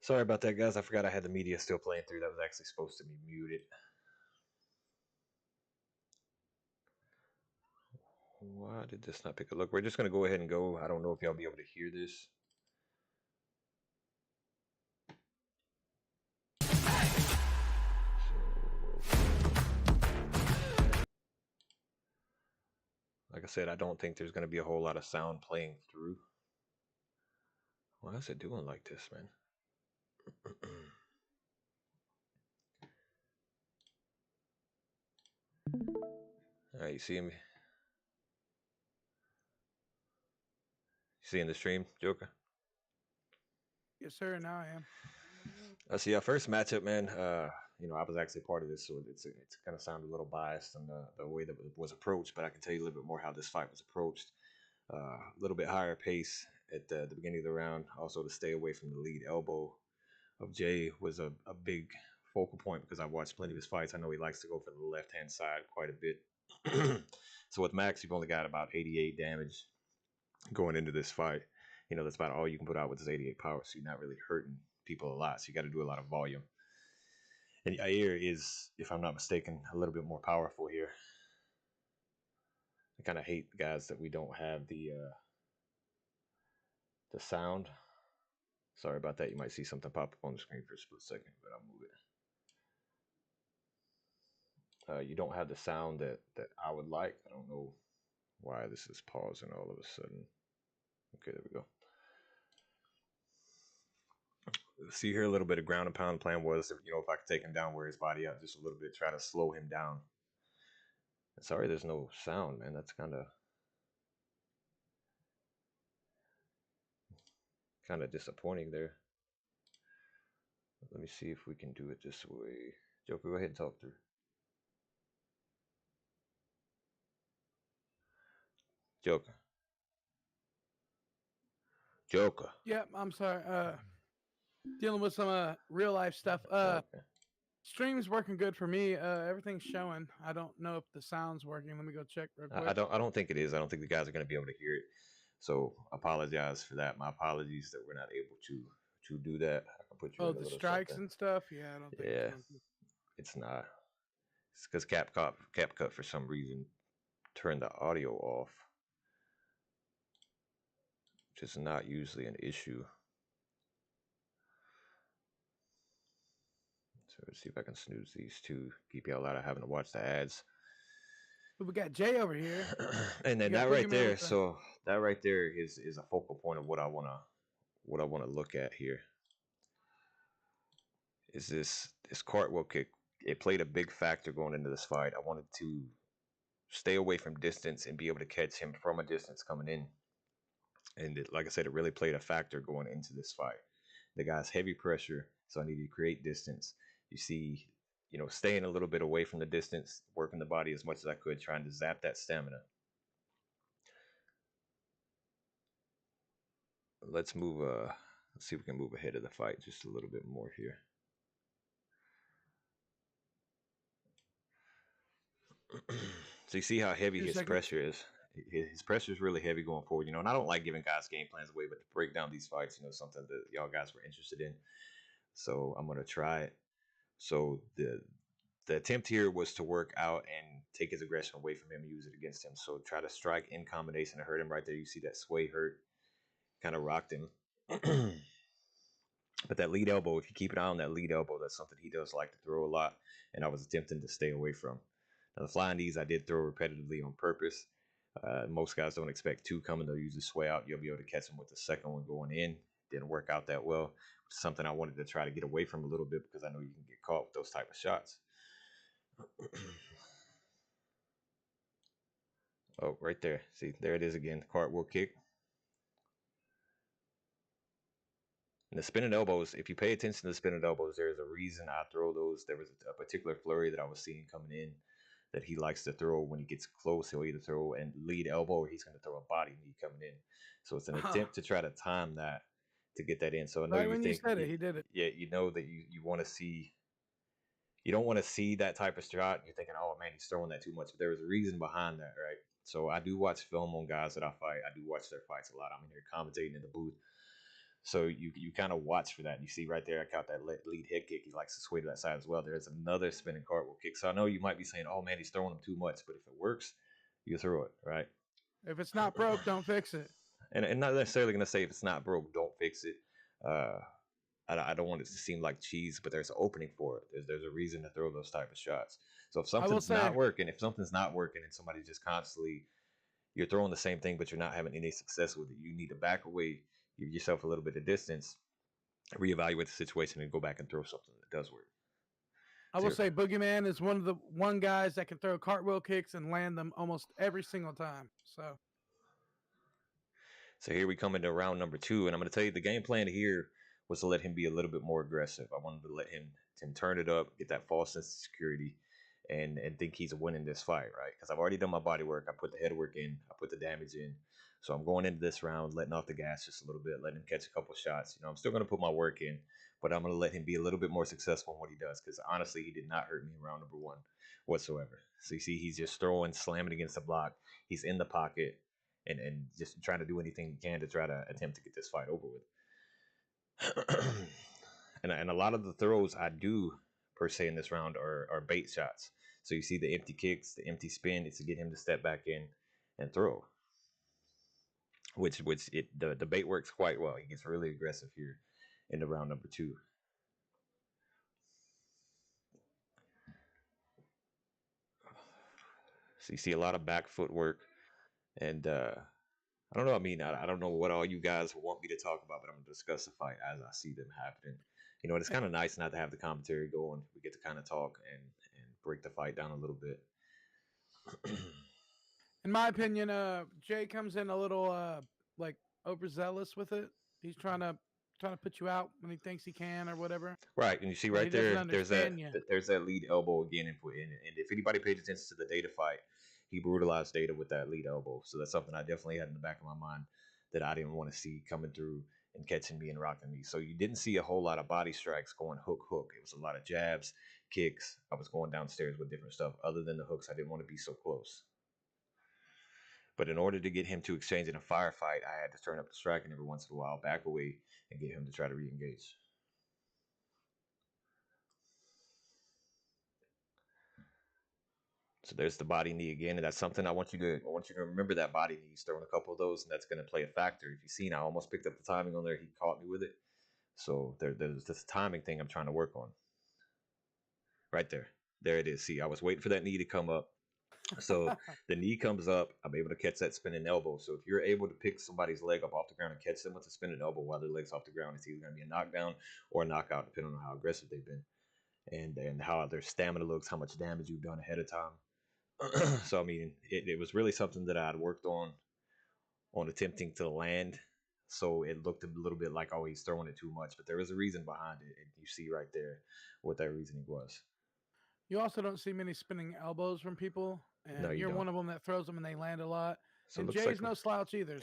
Sorry about that, guys. I forgot I had the media still playing through. That was actually supposed to be muted. Why did this not pick a look? We're just going to go ahead and go. I don't know if y'all be able to hear this. Like I said, I don't think there's going to be a whole lot of sound playing through. Why is it doing like this, man? All right, you see me? Seeing the stream, Joker? Yes, sir. Now I am. I see our first matchup, man. I was actually part of this, so it's going to sound a little biased on the way that it was approached, but I can tell you a little bit more how this fight was approached. A little bit higher pace at the beginning of the round. Also, to stay away from the lead elbow of Jay was a big focal point because I watched plenty of his fights. I know he likes to go for the left hand side quite a bit. So with Max, you've only got about 88 damage going into this fight. That's about all you can put out with this 88 power. So you're not really hurting people a lot. So you got to do a lot of volume. And Yair is, if I'm not mistaken, a little bit more powerful here. I kind of hate guys that we don't have the sound. Sorry about that. You might see something pop up on the screen for a split second, but I'll move it. You don't have the sound that I would like. I don't know why this is pausing all of a sudden. Okay, there we go. See here, a little bit of ground and pound. Plan was, if I could take him down, wear his body out just a little bit, try to slow him down. Sorry, there's no sound, man. That's kind of disappointing there. Let me see if we can do it this way. Joker, go ahead and talk through. Joker. Yeah, I'm sorry. Dealing with some real life stuff. Okay. Stream's working good for me. Everything's showing. I don't know if the sound's working. Let me go check real quick. I don't think it is. I don't think the guys are going to be able to hear it. So apologize for that. My apologies that we're not able to do that. I can put you in a the little strikes something. and stuff. Yeah, I don't think It's not. It's because CapCut for some reason turned the audio off, which is not usually an issue. So let's see if I can snooze these two. Keep y'all out of having to watch the ads. But we got Jay over here. And then that right there. So that right there is a focal point of what I wanna look at here. Is this cartwheel kick? It played a big factor going into this fight. I wanted to stay away from distance and be able to catch him from a distance coming in. And like I said, it really played a factor going into this fight. The guy's heavy pressure, so I needed to create distance. You see, staying a little bit away from the distance, working the body as much as I could, trying to zap that stamina. Let's see if we can move ahead of the fight just a little bit more here. So you see how heavy his pressure is. His pressure is really heavy going forward, and I don't like giving guys game plans away, but to break down these fights, something that y'all guys were interested in. So I'm gonna try it. So the attempt here was to work out and take his aggression away from him and use it against him. So try to strike in combination to hurt him right there. You see that sway hurt, kind of rocked him. But that lead elbow, if you keep an eye on that lead elbow, that's something he does like to throw a lot, and I was attempting to stay away from. Now the flying knees I did throw repetitively on purpose. Most guys don't expect two coming; they'll usually sway out. You'll be able to catch them with the second one going in. Didn't work out that well. Something I wanted to try to get away from a little bit because I know you can get caught with those type of shots. Oh, right there. See, there it is again. Cartwheel kick. And the spinning elbows, if you pay attention to the spinning elbows, there's a reason I throw those. There was a particular flurry that I was seeing coming in that he likes to throw when he gets close. He'll either throw a lead elbow or he's going to throw a body knee coming in. So it's an attempt to try to time that to get that in. So I know right when you said it, he did it. Yeah, you know that you want to see. You don't want to see that type of shot. You're thinking, oh man, he's throwing that too much. But there was a reason behind that, right? So I do watch film on guys that I fight. I do watch their fights a lot. I'm in here commentating in the booth. So you kind of watch for that. You see right there, I caught that lead head kick. He likes to sway to that side as well. There's another spinning cartwheel kick. So I know you might be saying, "Oh man, he's throwing them too much," but if it works, you throw it, right? If it's not broke, don't fix it. And not necessarily gonna say if it's not broke, don't fix it. Uh, I don't want it to seem like cheese, but there's an opening for it. There's a reason to throw those type of shots. So if I will something's not say, working, and somebody's just constantly you're throwing the same thing, but you're not having any success with it, you need to back away, give yourself a little bit of distance, reevaluate the situation, and go back and throw something that does work. I will say, Boogeyman is one of the one guys that can throw cartwheel kicks and land them almost every single time. So here we come into round number 2, and I'm going to tell you the game plan here was to let him be a little bit more aggressive. I wanted to let him turn it up, get that false sense of security, and think he's winning this fight, right? Because I've already done my body work. I put the head work in. I put the damage in. So I'm going into this round, letting off the gas just a little bit, letting him catch a couple shots. I'm still going to put my work in, but I'm going to let him be a little bit more successful in what he does. Because honestly, he did not hurt me in round number 1 whatsoever. So you see, he's just throwing, slamming against the block. He's in the pocket and just trying to do anything he can to try to attempt to get this fight over with. and a lot of the throws I do per se in this round are bait shots. So you see the empty kicks, the empty spin, it's to get him to step back in and throw. The bait works quite well. He gets really aggressive here in the round number 2. So you see a lot of back footwork, and I don't know. I mean, I don't know what all you guys want me to talk about, but I'm gonna discuss the fight as I see them happening. It's kind of nice not to have the commentary going. We get to kind of talk and break the fight down a little bit. in my opinion, Jay comes in a little like overzealous with it. He's trying to put you out when he thinks he can or whatever. Right, and you see He right doesn't there, understand you. there's that lead elbow again, and if anybody pays attention to the Data fight, he brutalized Data with that lead elbow. So that's something I definitely had in the back of my mind that I didn't want to see coming through and catching me and rocking me. So you didn't see a whole lot of body strikes going hook hook. It was a lot of jabs, kicks. I was going downstairs with different stuff. Other than the hooks, I didn't want to be so close. But in order to get him to exchange in a firefight, I had to turn up the striking every once in a while, back away, and get him to try to re-engage. So there's the body knee again, and that's something I want you to remember that body knee. He's throwing a couple of those, and that's going to play a factor. If you see, I almost picked up the timing on there. He caught me with it. So there's this timing thing I'm trying to work on. Right there. There it is. See, I was waiting for that knee to come up. So the knee comes up, I'm able to catch that spinning elbow. So if you're able to pick somebody's leg up off the ground and catch them with a spinning elbow while their leg's off the ground, it's either going to be a knockdown or a knockout, depending on how aggressive they've been and how their stamina looks, how much damage you've done ahead of time. So I mean, it was really something that I had worked on attempting to land. So it looked a little bit like, oh, he's throwing it too much, but there was a reason behind it, and you see right there what that reasoning was. You also don't see many spinning elbows from people, No, and you you're don't. one of them that throws them and they land a lot. So it And looks Jay's like no slouch either.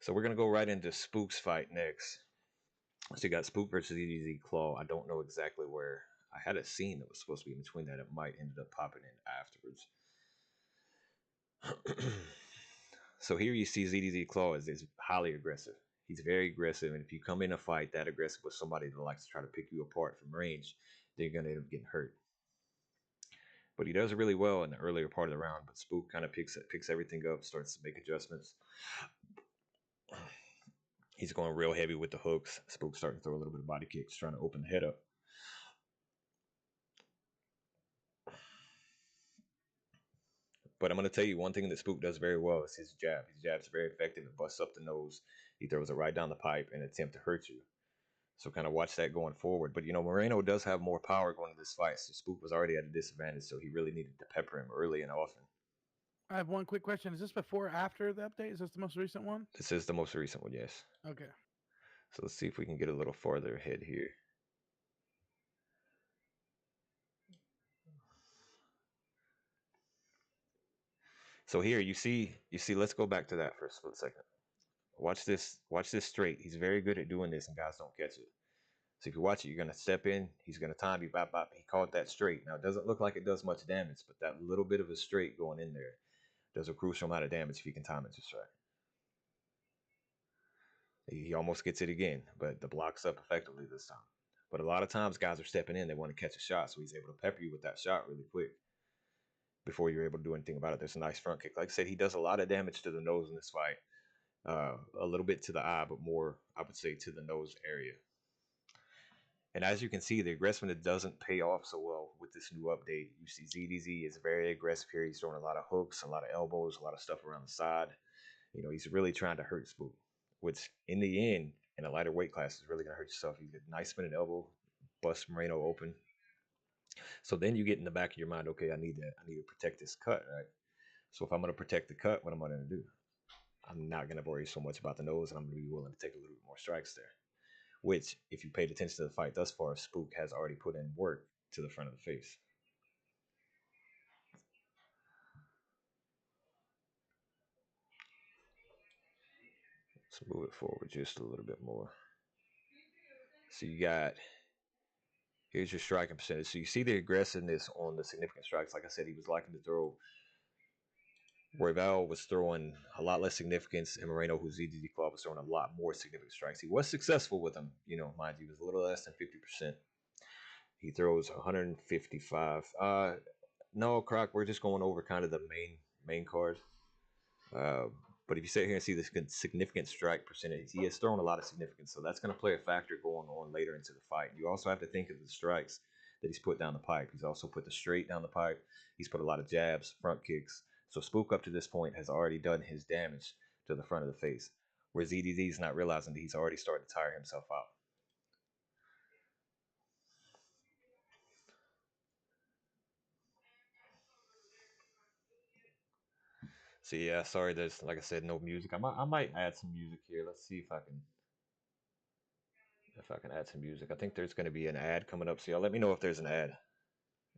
so we're gonna go right into Spook's fight next. So you got Spook versus EDZ Claw. I don't know exactly where. I had a scene that was supposed to be in between that. It might ended up popping in afterwards. So here you see ZDZ Claw is highly aggressive. He's very aggressive, and if you come in a fight that aggressive with somebody that likes to try to pick you apart from range, then you're gonna end up getting hurt. But he does it really well in the earlier part of the round. But Spook kind of picks everything up, starts to make adjustments. He's going real heavy with the hooks. Spook's starting to throw a little bit of body kicks, trying to open the head up. But I'm going to tell you one thing that Spook does very well is his jab. His jab's very effective. It busts up the nose. He throws it right down the pipe in an attempt to hurt you. So kind of watch that going forward. But, Moreno does have more power going into this fight. So Spook was already at a disadvantage. So he really needed to pepper him early and often. I have one quick question. Is this before or after the update? Is this the most recent one? This is the most recent one, yes. Okay. So let's see if we can get a little farther ahead here. So here you see, let's go back to that for a split second. Watch this straight. He's very good at doing this and guys don't catch it. So if you watch it, you're gonna step in, he's gonna time you, bop, bop. He caught that straight. Now it doesn't look like it does much damage, but that little bit of a straight going in there does a crucial amount of damage if you can time it just right. He almost gets it again, but the block's up effectively this time. But a lot of times, guys are stepping in. They want to catch a shot, so he's able to pepper you with that shot really quick before you're able to do anything about it. There's a nice front kick. Like I said, he does a lot of damage to the nose in this fight. A little bit to the eye, but more, I would say, to the nose area. And as you can see, the aggressiveness doesn't pay off so well with this new update. You see ZDZ is very aggressive here. He's throwing a lot of hooks, a lot of elbows, a lot of stuff around the side. You know, he's really trying to hurt Spook, which in the end, in a lighter weight class, is really going to hurt yourself. He's got a nice spinning elbow, bust Moreno open. So then you get in the back of your mind, okay, I need to protect this cut, right? So if I'm going to protect the cut, what am I going to do? I'm not going to worry so much about the nose, and I'm going to be willing to take a little bit more strikes there. Which, if you paid attention to the fight thus far, Spook has already put in work to the front of the face. Let's move it forward just a little bit more. So you got, here's your striking percentage. So you see the aggressiveness on the significant strikes. Like I said, he was liking to throw. Royval was throwing a lot less significance, and Moreno, who's ZDZ Club, was throwing a lot more significant strikes. He was successful with them, you know, mind you, he was a little less than 50%. He throws 155. No, Croc, we're just going over kind of the main card. But if you sit here and see this significant strike percentage, he has thrown a lot of significance, so that's going to play a factor going on later into the fight. You also have to think of the strikes that he's put down the pipe. He's also put the straight down the pipe. He's put a lot of jabs, front kicks. So Spook up to this point has already done his damage to the front of the face, where ZDZ is not realizing that he's already started to tire himself out. So yeah, sorry, there's, like I said, no music. I might add some music here. Let's see if I can add some music. I think there's going to be an ad coming up, so y'all let me know if there's an ad,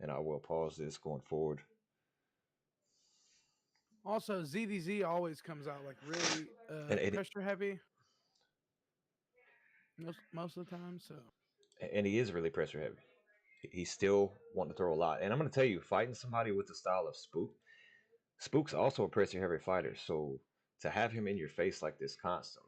and I will pause this going forward. Also, ZDZ always comes out like really And pressure heavy most of the time. So and he is really pressure heavy. He's still wanting to throw a lot. And I'm going to tell you, fighting somebody with the style of Spook's also a pressure heavy fighter. So to have him in your face like this constantly,